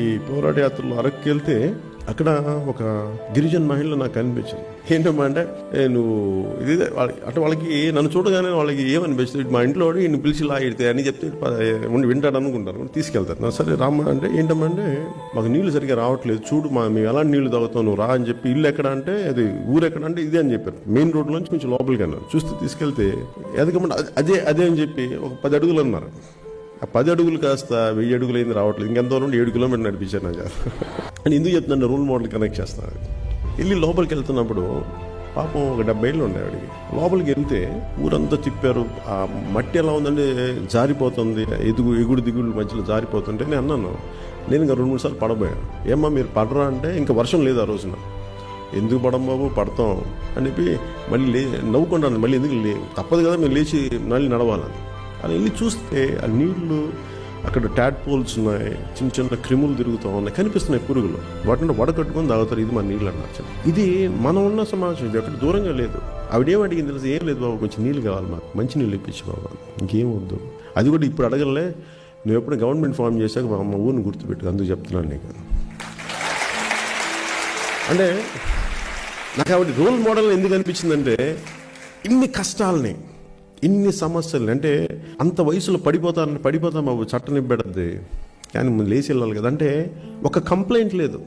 ఈ పోరాట యాత్రలో అరక్కి వెళ్తే అక్కడ ఒక గిరిజన మహిళ నాకు కనిపించింది. ఏంటమ్మా అంటే నువ్వు ఇది అంటే వాళ్ళకి నన్ను చూడగానే వాళ్ళకి ఏమనిపిస్తుంది, మా ఇంట్లో ఈయన పిలిచి లాగిడితే అని చెప్తే ఉండి వింటాడు అనుకుంటారు, తీసుకెళ్తారు. సరే రామ్మా అంటే ఏంటమ్మా అంటే మాకు నీళ్లు సరిగ్గా రావట్లేదు, చూడు మేము ఎలాంటి నీళ్లు తాగుతావు, నువ్వు రా అని చెప్పి. ఇల్లు ఎక్కడ అంటే అది ఊరు ఎక్కడ అంటే ఇదే అని చెప్పారు. మెయిన్ రోడ్ నుంచి కొంచెం లోపలికి అన్నారు. చూస్తే తీసుకెళ్తే ఎదకమంటే అదే అని చెప్పి ఒక 10 అడుగులు అన్నారు. ఆ 10 అడుగులు కాస్త 1000 అడుగులు అయింది రావట్లేదు. ఇంకెంత దూరం 7 కిలోమీటర్లు నడిపించాను నాకు. అని ఎందుకు చెప్తున్నాను, రోల్ మోడల్ కనెక్ట్ చేస్తున్నాను. వెళ్ళి లోపలికి వెళ్తున్నప్పుడు పాపం ఒక 70 ఏళ్ళు ఉండే ఆవిడికి. లోపలికి వెళ్తే ఊరంతా తిప్పారు. ఆ మట్టి ఎలా ఉందంటే జారిపోతుంది, ఎగుడు దిగుడు మధ్యలో జారిపోతుంటే నేను అన్నాను, నేను ఇంకా 2-3 సార్లు పడబోయాను. ఏమ్మా మీరు పడరా అంటే ఇంకా వర్షం లేదు ఆ రోజున. ఎందుకు పడం బాబు, పడతాం అని చెప్పి మళ్ళీ నవ్వుకుంటాను. మళ్ళీ ఎందుకు తప్పదు కదా, మేము లేచి మళ్ళీ నడవాలని. అలా వెళ్ళి చూస్తే ఆ నీళ్లు అక్కడ ట్యాడ్పోల్స్ ఉన్నాయి, చిన్న చిన్న క్రిములు తిరుగుతూ ఉన్నాయి, కనిపిస్తున్నాయి పురుగులు. వాటిని వడకట్టుకొని తాగుతారు. ఇది మన నీళ్ళు అన్నారు. ఇది మనం ఉన్న సమాజం, ఇది అక్కడ దూరంగా లేదు. ఆవిడేం అడిగింది తెలుసు, ఏం లేదు బాబు, కొంచెం నీళ్ళు కావాలి, మాకు మంచి నీళ్ళు ఇప్పించి బాబు, ఇంకేం వద్దు. అది కూడా ఇప్పుడు అడగలే, నువ్వు ఎప్పుడు గవర్నమెంట్ ఫామ్ చేశాక మా ఊరిని గుర్తుపెట్టు, అందుకు చెప్తున్నాను నీకు. అంటే నాకు ఆవిడ రోల్ మోడల్ ఎందుకు అనిపించిందంటే ఇన్ని కష్టాలని, ఇన్ని సమస్యలు, అంటే అంత వయసులో పడిపోతాం బాబు, చట్టం ఇబ్బెడద్ది కానీ లేచి వెళ్ళాలి కదా. అంటే ఒక కంప్లైంట్ లేదు.